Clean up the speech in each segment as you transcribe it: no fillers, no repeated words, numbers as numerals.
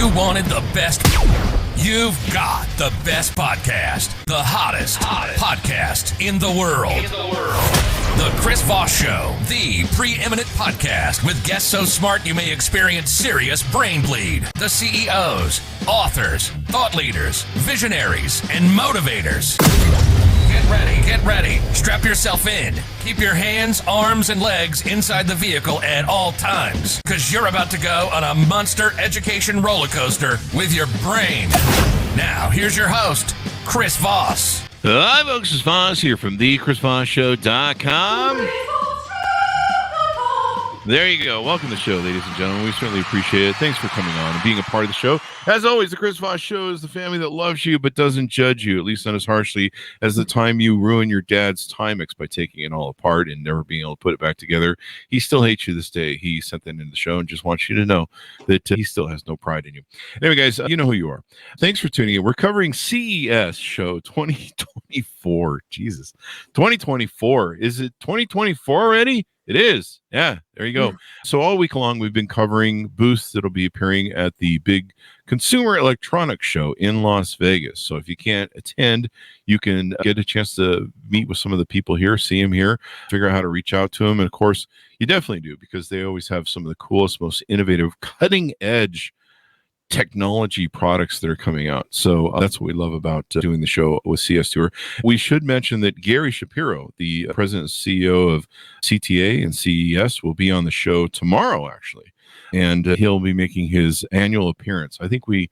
You wanted the best. You've got the best podcast. The hottest podcast in the world. The Chris Voss Show, the preeminent podcast with guests so smart you may experience serious brain bleed. The CEOs, authors, thought leaders, visionaries, and motivators. Get ready. Strap yourself in. Keep your hands, arms, and legs inside the vehicle at all times, because you're about to go on a monster education roller coaster with your brain. Now, here's your host, Chris Voss. Hi, folks. It's Voss here from thechrisvossshow.com. There you go. Welcome to the show, ladies and gentlemen. We certainly appreciate it. Thanks for coming on and being a part of the show. As always, the Chris Voss Show is the family that loves you but doesn't judge you, at least not as harshly as the time you ruin your dad's Timex by taking it all apart and never being able to put it back together. He still hates you this day. He sent that into the show and just wants you to know that he still has no pride in you. Anyway, guys, you know who you are. Thanks for tuning in. We're covering CES show 2024. Jesus. 2024. Is it 2024 already? It is. Yeah, there you go. So all week long, we've been covering booths that'll be appearing at the big Consumer Electronics Show in Las Vegas. So if you can't attend, you can get a chance to meet with some of the people here, see them here, figure out how to reach out to them. And of course, you definitely do, because they always have some of the coolest, most innovative, cutting edge technology products that are coming out. So that's what we love about doing the show with CS Tour. We should mention that Gary Shapiro, the president and CEO of CTA and CES, will be on the show tomorrow, actually. And he'll be making his annual appearance. I think we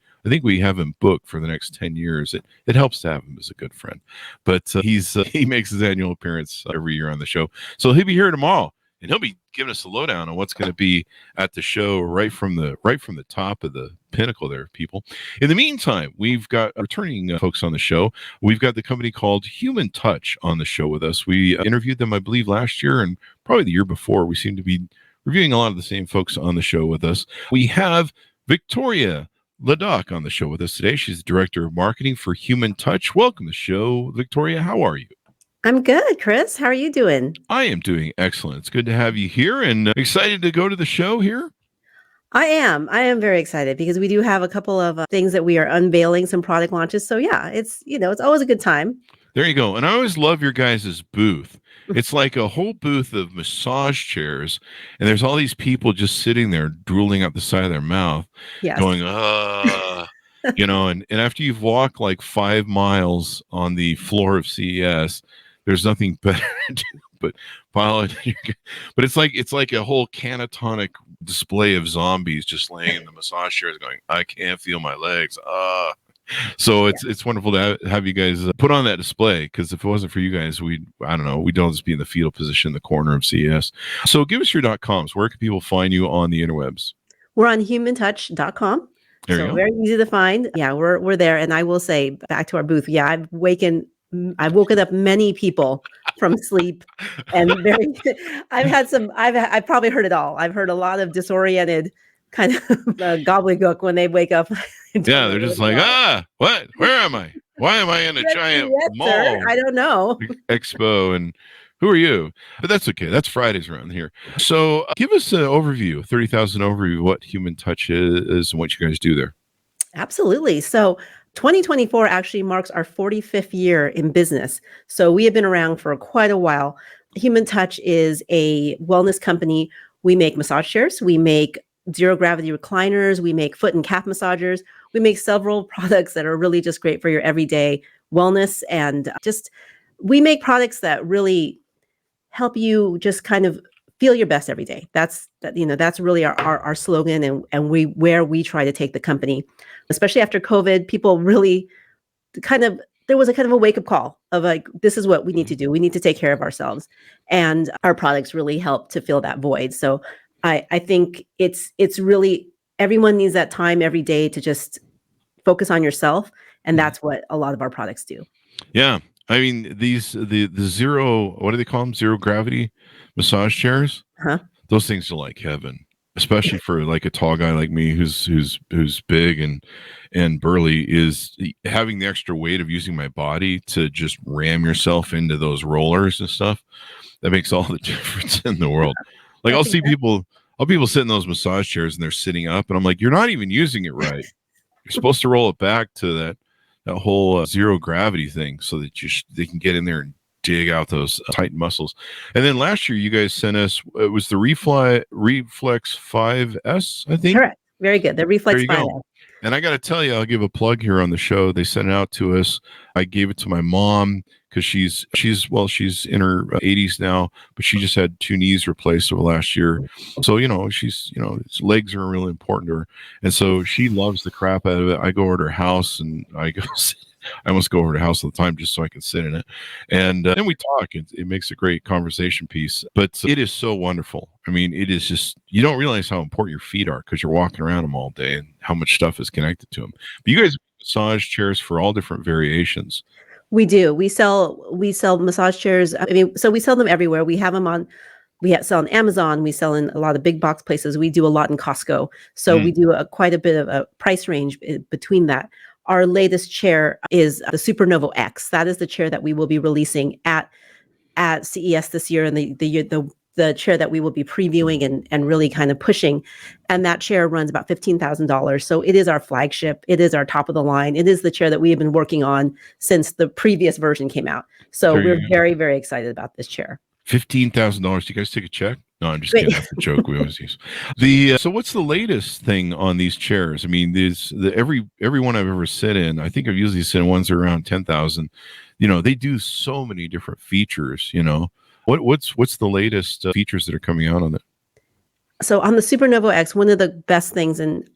have him booked for the next 10 years. It helps to have him as a good friend. But he makes his annual appearance every year on the show. So he'll be here tomorrow. And he'll be giving us a lowdown on what's going to be at the show right from the top of the pinnacle there, people. In the meantime, we've got returning folks on the show. We've got the company called Human Touch on the show with us. We interviewed them, I believe, last year and probably the year before. We seem to be reviewing a lot of the same folks on the show with us. We have Victoria Ladok on the show with us today. She's the Director of Marketing for Human Touch. Welcome to the show, Victoria. How are you? I'm good, Chris. How are you doing? I am doing excellent. It's good to have you here and excited to go to the show here. I am very excited because we do have a couple of things that we are unveiling, some product launches. So yeah, it's always a good time. There you go. And I always love your guys' booth. It's like a whole booth of massage chairs, and there's all these people just sitting there drooling out the side of their mouth, going, and after you've walked like 5 miles on the floor of CES, there's nothing better to do but pile it. But it's like a whole canatonic display of zombies just laying in the massage chairs going, I can't feel my legs. So it's wonderful to have you guys put on that display, because if it wasn't for you guys, we'd all just be in the fetal position in the corner of CES. So give us your .coms. Where can people find you on the interwebs? We're on humantouch.com. So very easy to find. Yeah, we're there. And I will say, back to our booth. Yeah, I've woken up many people from sleep, and I've probably heard it all. I've heard a lot of disoriented kind of gobbledygook when they wake up. Yeah, they're just like, what? Where am I? Why am I in a giant mall? Sir, I don't know. Expo, and who are you? But that's okay. That's Fridays around here. So give us an overview, 30,000 overview of what Human Touch is and what you guys do there. Absolutely. So 2024 actually marks our 45th year in business. So we have been around for quite a while. Human Touch is a wellness company. We make massage chairs. We make zero gravity recliners. We make foot and calf massagers. We make several products that are really just great for your everyday wellness. And we make products that really help you just kind of feel your best every day. That's really our slogan, and where we try to take the company. Especially after COVID, people really there was a kind of a wake-up call of like, this is what we need to do. We need to take care of ourselves. And our products really help to fill that void. So I think it's really, everyone needs that time every day to just focus on yourself. And that's what a lot of our products do. Yeah. I mean, the zero, what do they call them? Zero gravity massage chairs. Those things are like heaven, especially for like a tall guy like me who's big and burly, is having the extra weight of using my body to just ram yourself into those rollers and stuff. That makes all the difference in the world. Like I'll see people sit in those massage chairs and they're sitting up and I'm like, you're not even using it right. You're supposed to roll it back to that whole zero gravity thing so that they can get in there and dig out those tight muscles. And then last year, you guys sent us, it was the Reflex 5S, I think. Correct. Very good. The Reflex There you 5S. go. And I got to tell you, I'll give a plug here on the show. They sent it out to us. I gave it to my mom because she's in her 80s now, but she just had 2 knees replaced over last year. So, legs are really important to her. And so she loves the crap out of it. I go over to her house and I almost go over to her house all the time just so I can sit in it. And then we talk. It makes a great conversation piece. But it is so wonderful. I mean, it is just, you don't realize how important your feet are because you're walking around them all day and how much stuff is connected to them. But you guys have massage chairs for all different variations. We do. We sell massage chairs. I mean, so we sell them everywhere. We have them on. Sell on Amazon. We sell in a lot of big box places. We do a lot in Costco. So we do quite a bit of a price range between that. Our latest chair is the Supernova X. That is the chair that we will be releasing at CES this year, and the chair that we will be previewing and really kind of pushing. And that chair runs about $15,000. So it is our flagship. It is our top of the line. It is the chair that we have been working on since the previous version came out. So we're very, very excited about this chair. $15,000. Do you guys take a check? No, I'm just kidding. That's a joke we always use. So what's the latest thing on these chairs? I mean, every one I've ever sit in, I think I've usually sit in ones that are around 10,000. They do so many different features. What's the latest features that are coming out on it? So on the Supernova X, one of the best things, and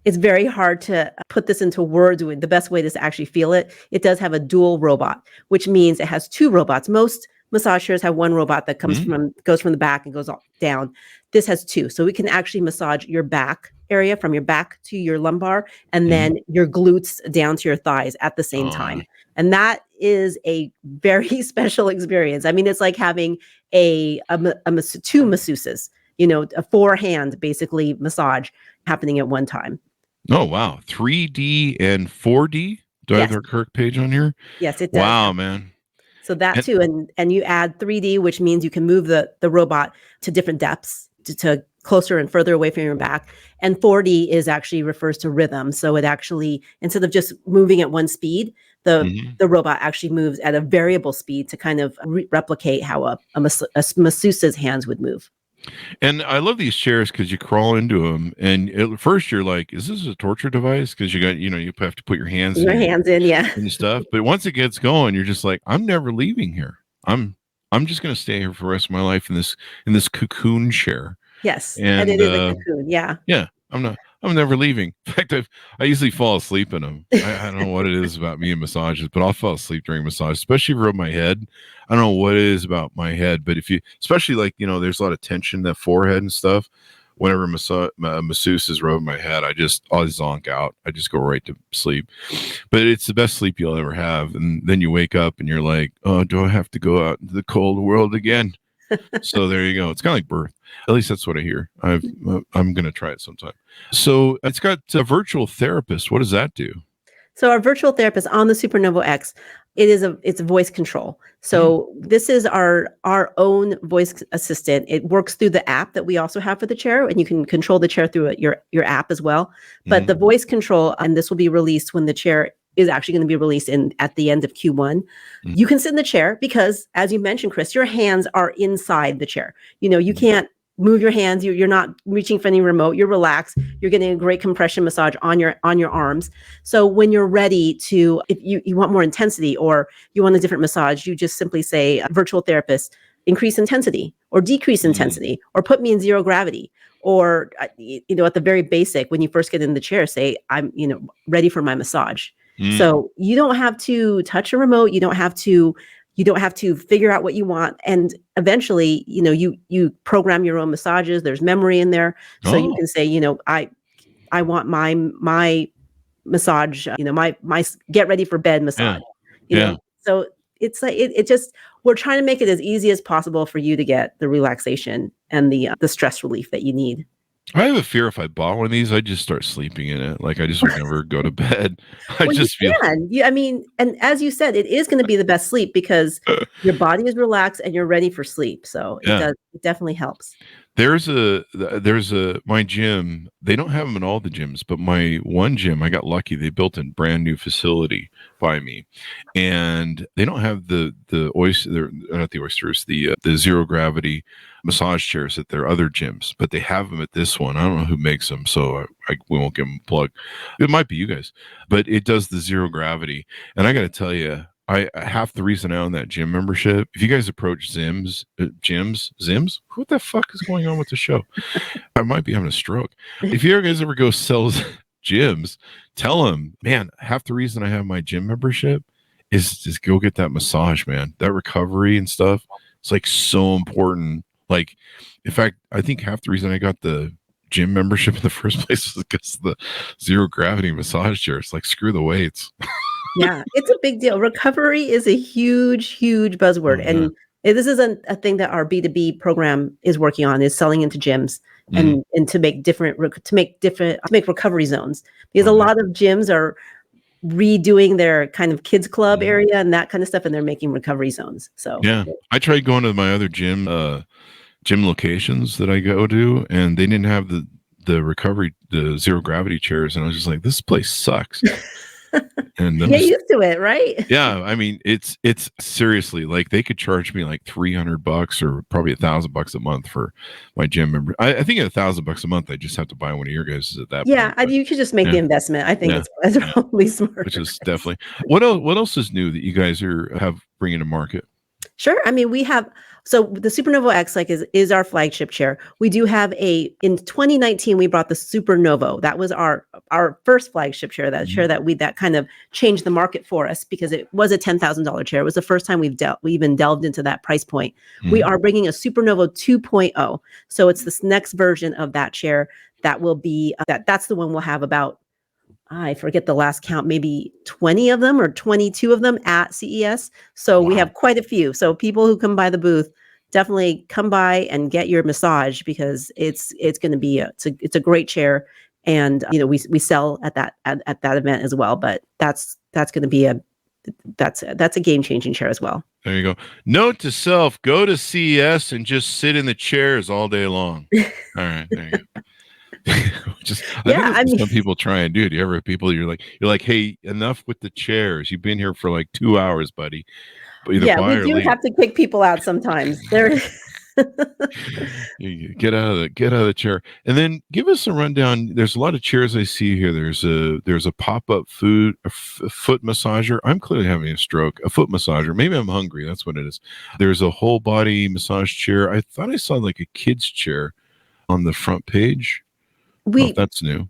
it's very hard to put this into words. The best way is to actually feel it. It does have a dual robot, which means it has 2 robots. Most massage chairs have 1 robot that goes from the back and goes down. This has 2. So we can actually massage your back area from your back to your lumbar and then your glutes down to your thighs at the same time. And that is a very special experience. I mean, it's like having two masseuses, a 4-hand basically massage happening at one time. Oh, wow. 3D and 4D? Do I have their correct page on here? Yes, it does. Wow, man. So that too, and you add 3D, which means you can move the robot to different depths, to closer and further away from your back. And 4D refers to rhythm. So it actually, instead of just moving at one speed, the robot actually moves at a variable speed to kind of replicate how a masseuse's hands would move. And I love these chairs because you crawl into them, and at first you're like, "Is this a torture device?" Because you got, you have to put your hands in, and stuff. But once it gets going, you're just like, "I'm never leaving here. I'm just going to stay here for the rest of my life in this cocoon chair." Yes, and it is a cocoon. Yeah. Yeah, I'm never leaving. In fact, I usually fall asleep in them. I don't know what it is about me and massages, but I'll fall asleep during massage, especially if you rub my head. I don't know what it is about my head, but especially like, there's a lot of tension in that forehead and stuff. Whenever masseuse is rubbing my head, I'll zonk out. I just go right to sleep. But it's the best sleep you'll ever have. And then you wake up and you're like, oh, do I have to go out into the cold world again? So there you go. It's kind of like birth. At least that's what I hear. I'm going to try it sometime. So it's got a virtual therapist. What does that do? So our virtual therapist on the Supernova X, it's voice control. So this is our own voice assistant. It works through the app that we also have for the chair, and you can control the chair through your app as well. But the voice control, and this will be released when the chair is actually going to be released at the end of Q1. You can sit in the chair because, as you mentioned, Chris, your hands are inside the chair. You can't move your hands. You're not reaching for any remote. You're relaxed. You're getting a great compression massage on your arms. So when you're ready to, if you want more intensity or you want a different massage, you just simply say, virtual therapist, increase intensity or decrease intensity or put me in zero gravity. Or, at the very basic, when you first get in the chair, say, I'm, ready for my massage. So you don't have to touch a remote. You don't have to figure out what you want. And eventually, you program your own massages. There's memory in there. So you can say, I want my massage, my get ready for bed massage. So it's like, it just, we're trying to make it as easy as possible for you to get the relaxation and the stress relief that you need. I have a fear if I bought one of these, I'd just start sleeping in it. Like I just would never go to bed. And as you said, it is going to be the best sleep because your body is relaxed and you're ready for sleep. So it definitely helps. my gym. They don't have them in all the gyms, but my one gym, I got lucky. They built a brand new facility by me, and they don't have the oyster. They're not the oysters, the zero gravity massage chairs at their other gyms, but they have them at this one. I don't know who makes them, so we won't give them a plug. It might be you guys, but it does the zero gravity, and I got to tell you. Half the reason I own that gym membership. If you guys approach Zims, what the fuck is going on with the show? I might be having a stroke. If you guys ever go sell gyms, tell them, man, half the reason I have my gym membership is just go get that massage, man. That recovery and stuff. It's like so important. Like, in fact, I think half the reason I got the gym membership in the first place was because of the zero gravity massage chair. It's like, screw the weights. Yeah, it's a big deal. Recovery is a huge, huge buzzword. Mm-hmm. And this is a thing that our B2B program is working on, is selling into gyms and to make recovery zones. Because a lot of gyms are redoing their kind of kids club area and that kind of stuff, and they're making recovery zones. So yeah, I tried going to my other gym locations that I go to, and they didn't have the zero gravity chairs, and I was just like, this place sucks. And get used to it, right? Yeah, I mean, it's seriously like they could charge me like $300 or probably $1,000 a month for my gym member. I think at $1,000 a month, I just have to buy one of your guys at that. Yeah, point. You could just make the investment. I think it's probably smart. Which is definitely what else is new that you guys have bringing to market? Sure. I mean, we have, so the Supernova X is our flagship chair. We do have in 2019, we brought the Supernovo. That was our first flagship chair, chair that kind of changed the market for us, because it was a $10,000 chair. It was the first time we even delved into that price point. We are bringing a Supernovo 2.0. So it's this next version of that chair that will be, that's the one we'll have about, I forget the last count, maybe 20 of them or 22 of them at CES. So we have quite a few. So people who come by the booth, definitely come by and get your massage, because it's going to be it's a great chair. And we sell at that event as well. But that's going to be that's a game-changing chair as well. There you go. Note to self: go to CES and just sit in the chairs all day long. All right, there you go. I mean, some people try and do it. Do you ever have people you're like, hey, enough with the chairs. You've been here for like 2 hours, buddy. But we do have to kick people out sometimes. You get out of the chair, and then give us a rundown. There's a lot of chairs I see here. There's a pop-up foot massager. I'm clearly having a stroke. A foot massager. Maybe I'm hungry. That's what it is. There's a whole body massage chair. I thought I saw like a kid's chair on the front page. That's new.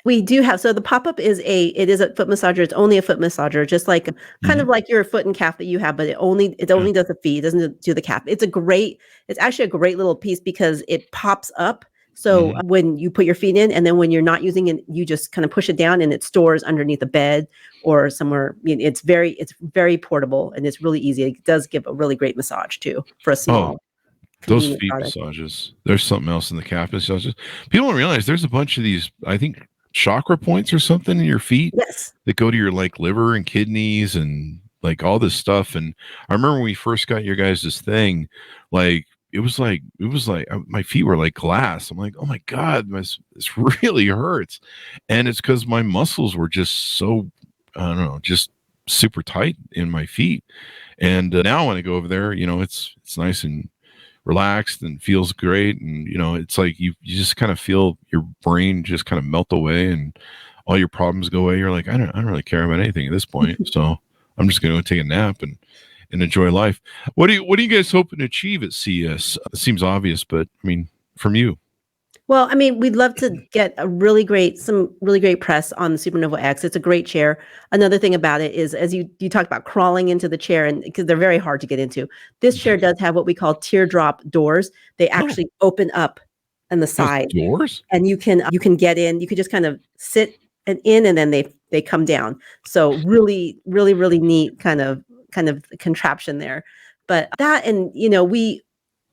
We do have, so the pop-up is a foot massager. It's only a foot massager, just like kind of like your foot and calf that you have, but it only does the feet. It doesn't do the calf. It's actually a great little piece because it pops up. So when you put your feet in, and then when you're not using it, you just kind of push it down and it stores underneath the bed or somewhere. It's very portable, and it's really easy. It does give a really great massage too for a small. Those feet massages. There's something else in the calf massages. People don't realize there's a bunch of these, I think, chakra points or something in your feet that go to your like liver and kidneys and like all this stuff. And I remember when we first got your guys' thing, like it was like my feet were like glass. I'm like, oh my God, this really hurts. And it's because my muscles were just so, I don't know, just super tight in my feet. And now when I go over there, it's nice and relaxed and feels great. And it's like you just kind of feel your brain just kind of melt away and all your problems go away. You're like, I don't really care about anything at this point. So I'm just going to take a nap and enjoy life. What are you guys hoping to achieve at CES? It seems obvious, but I mean, from you. Well, I mean, we'd love to get some really great press on the Supernova X. It's a great chair. Another thing about it is, as you talked about crawling into the chair, and because they're very hard to get into, this chair does have what we call teardrop doors. They actually open up on the side. Doors? And you can get in. You could just kind of sit in, and then they come down. So really, really, really neat kind of contraption there. But that, and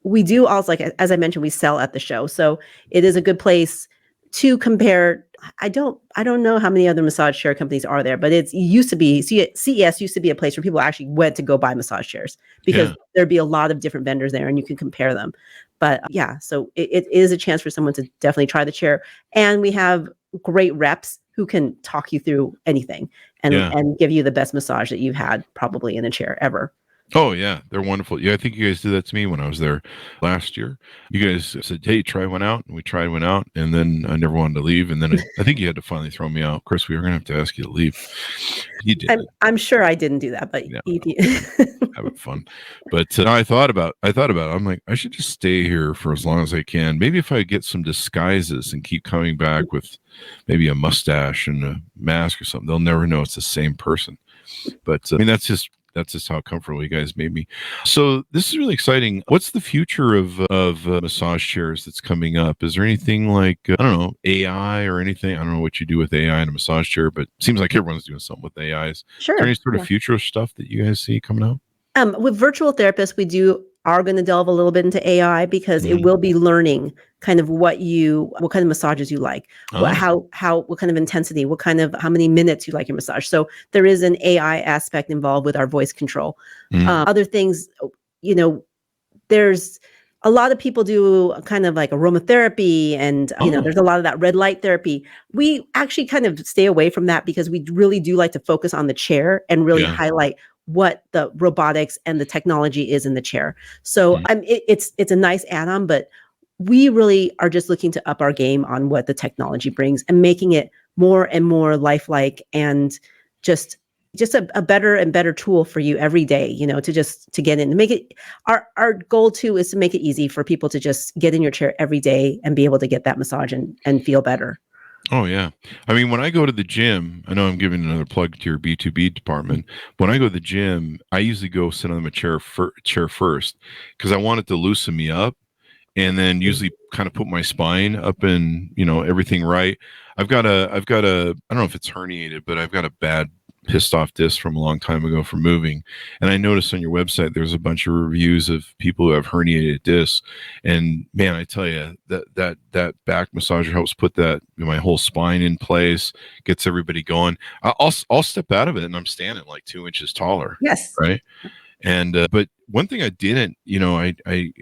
we do also, like, as I mentioned, we sell at the show. So it is a good place to compare I don't know how many other massage chair companies are there, but it used to be CES used to be a place where people actually went to go buy massage chairs because there'd be a lot of different vendors there and you can compare them. But yeah, so it is a chance for someone to definitely try the chair. And we have great reps who can talk you through anything and give you the best massage that you've had probably in a chair ever. Oh yeah, they're wonderful. Yeah, I think you guys did that to me when I was there last year. You guys said, "Hey, try one out," and we tried one out, and then I never wanted to leave. And then I think you had to finally throw me out, Chris. We were gonna have to ask you to leave. You did. I'm sure I didn't do that, but having fun. But I thought about it. I'm like, I should just stay here for as long as I can. Maybe if I get some disguises and keep coming back with maybe a mustache and a mask or something, they'll never know it's the same person. But I mean, that's just how comfortable you guys made me. So this is really exciting. What's the future of massage chairs that's coming up? Is there anything like, I don't know, AI or anything? I don't know what you do with AI in a massage chair, but it seems like everyone's doing something with AIs. Sure. Is there any sort of future stuff that you guys see coming out? With virtual therapists, we are going to delve a little bit into AI because it will be learning kind of what kind of massages you like, what kind of intensity, how many minutes you like your massage. So there is an AI aspect involved with our voice control. Other things, there's a lot of people do kind of like aromatherapy and, there's a lot of that red light therapy. We actually kind of stay away from that because we really do like to focus on the chair and really highlight what the robotics and the technology is in the chair. So it's a nice add-on, but we really are just looking to up our game on what the technology brings and making it more and more lifelike and just a better and better tool for you every day, to get in, to make it, our goal too is to make it easy for people to just get in your chair every day and be able to get that massage and feel better. Oh, yeah. I mean, when I go to the gym, I know I'm giving another plug to your B2B department. When I go to the gym, I usually go sit on the chair first because I want it to loosen me up and then usually kind of put my spine up and, everything right. I've got a, I don't know if it's herniated, but I've got a bad pissed off disc from a long time ago from moving. And I noticed on your website, there's a bunch of reviews of people who have herniated discs. And man, I tell you that back massager helps put my whole spine in place, gets everybody going. I'll step out of it and I'm standing like 2 inches taller. Yes. Right. And, but one thing I didn't, I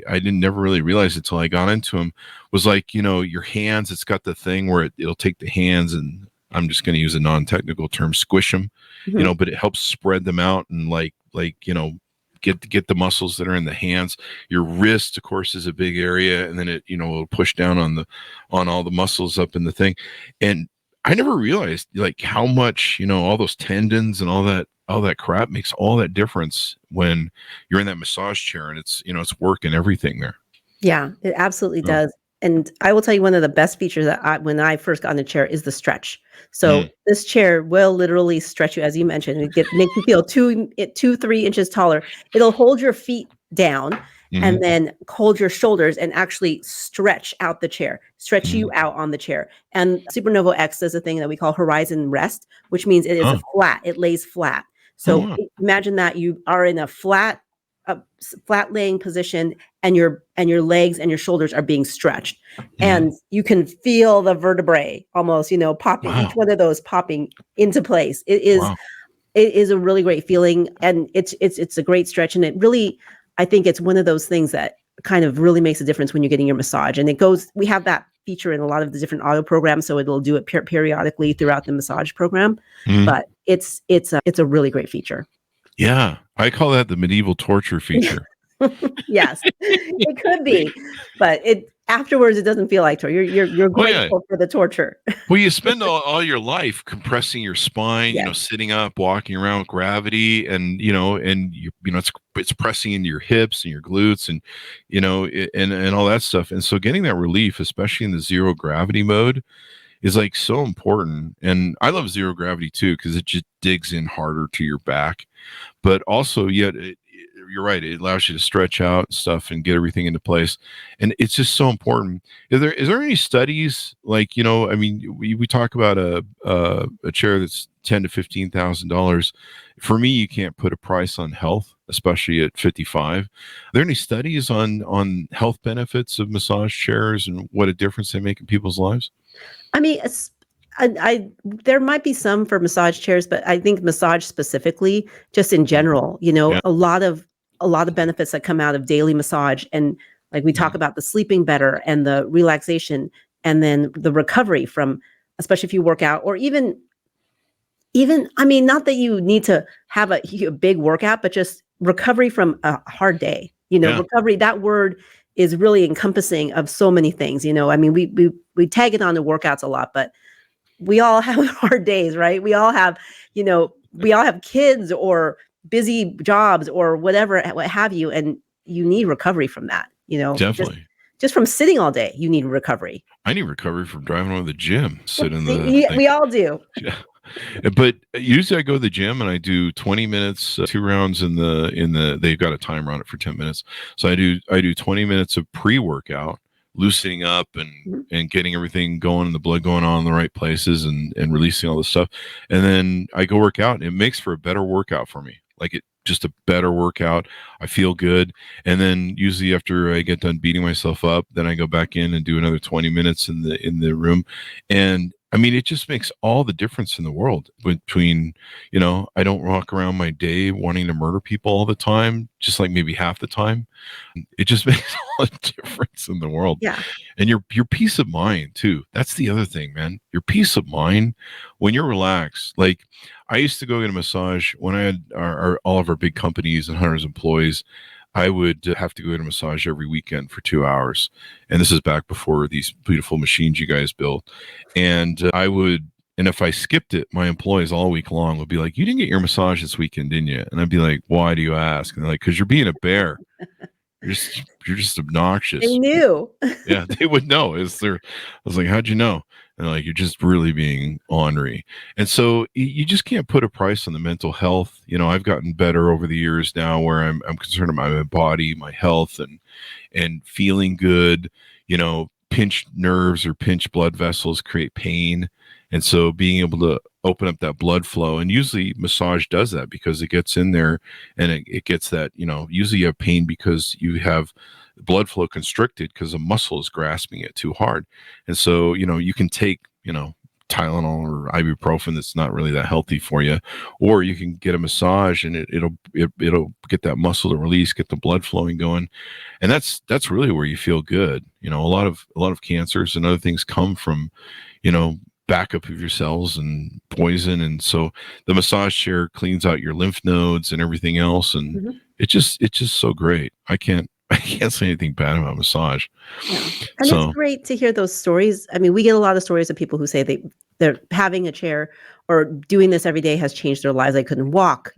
didn't never really realize it till I got into them was like, your hands, it's got the thing where it'll take the hands and I'm just going to use a non-technical term, squish them, but it helps spread them out and get the muscles that are in the hands. Your wrist, of course, is a big area, and then it, will push down on all the muscles up in the thing. And I never realized like how much, all those tendons and all that crap makes all that difference when you're in that massage chair and it's, it's working everything there. Yeah, it absolutely does. And I will tell you one of the best features that when I first got in the chair is the stretch. So this chair will literally stretch you, as you mentioned, make you feel 2-3 inches taller. It'll hold your feet down and then hold your shoulders and actually stretch out the chair, stretch you out on the chair. And Supernovo X does a thing that we call horizon rest, which means it is flat. It lays flat. So imagine that you are in a flat laying position and your legs and your shoulders are being stretched and you can feel the vertebrae almost, popping, each one of those popping into place. It is a really great feeling and it's a great stretch. And it really, I think it's one of those things that kind of really makes a difference when you're getting your massage. And we have that feature in a lot of the different auto programs. So it'll do it periodically throughout the massage program, but it's a really great feature. Yeah, I call that the medieval torture feature. Yes, it could be, but afterwards it doesn't feel like torture. You're grateful for the torture. Well, you spend all your life compressing your spine, sitting up, walking around with gravity, and it's pressing into your hips and your glutes, and and all that stuff. And so, getting that relief, especially in the zero gravity mode, is like so important. And I love zero gravity too because it just digs in harder to your back. But also, you're right. It allows you to stretch out stuff and get everything into place. And it's just so important. Is there any studies like, we talk about a chair that's $10,000 to $15,000. For me, you can't put a price on health, especially at 55. Are there any studies on health benefits of massage chairs and what a difference they make in people's lives? I mean, there might be some for massage chairs, but I think massage specifically, just in general, Yeah. a lot of benefits that come out of daily massage, and like we talk about the sleeping better and the relaxation, and then the recovery from, especially if you work out, or even I mean, not that you need to have a big workout, but just recovery from a hard day. Recovery, that word is really encompassing of so many things. I mean, we tag it on to workouts a lot, but we all have hard days, right? We all have, we all have kids or busy jobs or whatever, what have you, and you need recovery from that. Definitely. Just from sitting all day, you need recovery. I need recovery from driving over the gym, We all do. Yeah. But usually I go to the gym and I do 20 minutes, 2 rounds they've got a timer on it for 10 minutes. So I do 20 minutes of pre-workout, loosening up and getting everything going, and the blood going on in the right places, and releasing all this stuff. And then I go work out, and it makes for a better workout for me. Just a better workout. I feel good. And then usually after I get done beating myself up, then I go back in and do another 20 minutes in the room. And I mean, it just makes all the difference in the world between, I don't walk around my day wanting to murder people all the time, just like maybe half the time. It just makes all the difference in the world. Yeah. And your peace of mind too. That's the other thing, man. Your peace of mind when you're relaxed. Like, I used to go get a massage when I had all of our big companies and hundreds of employees. I would have to go get a massage every weekend for 2 hours. And this is back before these beautiful machines you guys built. And and if I skipped it, my employees all week long would be like, "You didn't get your massage this weekend, didn't you?" And I'd be like, "Why do you ask?" And they're like, "Because you're being a bear. You're just obnoxious." They knew. Yeah, they would know. I was like, "How'd you know?" And like, "You're just really being ornery." And so you just can't put a price on the mental health. I've gotten better over the years now, where I'm concerned about my body, my health, and feeling good. Pinched nerves or pinched blood vessels create pain. And so being able to open up that blood flow, and usually massage does that because it gets in there and it gets that, usually you have pain because you have blood flow constricted because the muscle is grasping it too hard. And so, you can take, Tylenol or ibuprofen that's not really that healthy for you, or you can get a massage and it'll get that muscle to release, get the blood flowing going. And that's really where you feel good. A lot of cancers and other things come from, backup of your cells and poison. And so the massage chair cleans out your lymph nodes and everything else. And it's just so great. I can't say anything bad about massage. Yeah. And it's great to hear those stories. I mean, we get a lot of stories of people who say they're having a chair or doing this every day has changed their lives. They couldn't walk,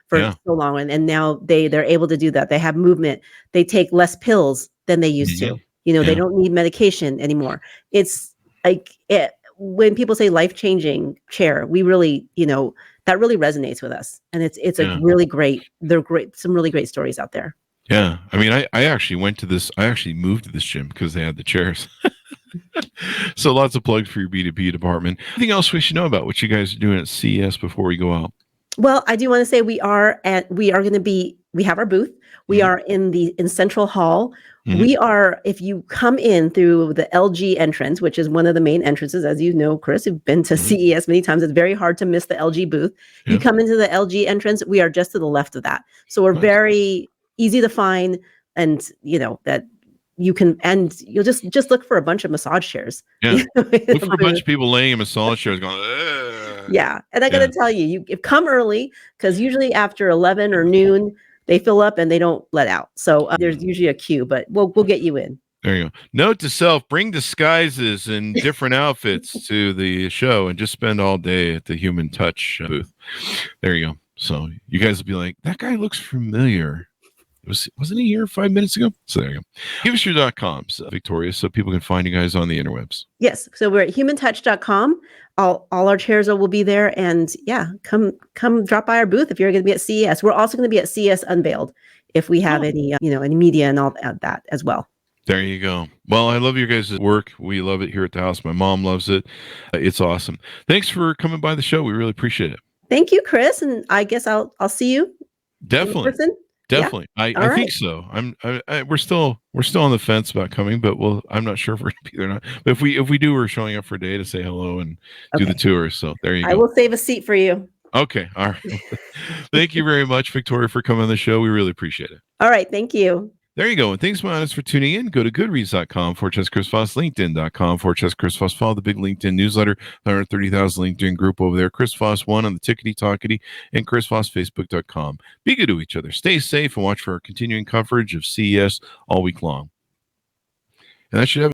for so long. And now they're able to do that. They have movement. They take less pills than they used to. They don't need medication anymore. It's like when people say life-changing chair, we really, that really resonates with us. And it's a really great, some really great stories out there. Yeah. I mean, I actually moved to this gym because they had the chairs. So lots of plugs for your B2B department. Anything else we should know about what you guys are doing at CES before we go out? Well, I do want to say we have our booth. We are in Central Hall. We are, if you come in through the LG entrance, which is one of the main entrances, as you know, Chris, you've been to CES many times. It's very hard to miss the LG booth. You come into the LG entrance, we are just to the left of that. So we're very easy to find, and that you can, and you'll just look for a bunch of massage chairs. Yeah, look for a bunch of people laying in massage chairs going, ugh. Yeah, and I got to tell you come early, because usually after 11 or noon they fill up and they don't let out. So there's usually a queue, but we'll get you in. There you go. Note to self: bring disguises and different outfits to the show, and just spend all day at the Human Touch booth. There you go. So you guys will be like, that guy looks familiar. Wasn't he here 5 minutes ago? So there you go. Give us your .coms, Victoria, so people can find you guys on the interwebs. Yes. So we're at humantouch.com. All our chairs will be there. And come drop by our booth if you're going to be at CES. We're also going to be at CES Unveiled if we have any media and all that as well. There you go. Well, I love your guys' work. We love it here at the house. My mom loves it. It's awesome. Thanks for coming by the show. We really appreciate it. Thank you, Chris. And I guess I'll see you definitely. in person. Definitely. All I right. think so. We're still on the fence about coming, but I'm not sure if we're going to be there or not. But if we do, we're showing up for a day to say hello and do the tour. So there you go. I will save a seat for you. Okay. All right. Thank you very much, Victoria, for coming on the show. We really appreciate it. All right. Thank you. There you go. And thanks, my audience, for tuning in. Go to goodreads.com/Chris Voss, LinkedIn.com/Chris Voss. Follow the big LinkedIn newsletter, 130,000 LinkedIn group over there. Chris Voss 1 on the Tickety Talkety, and Chris Voss, Facebook.com. Be good to each other. Stay safe and watch for our continuing coverage of CES all week long. And that should have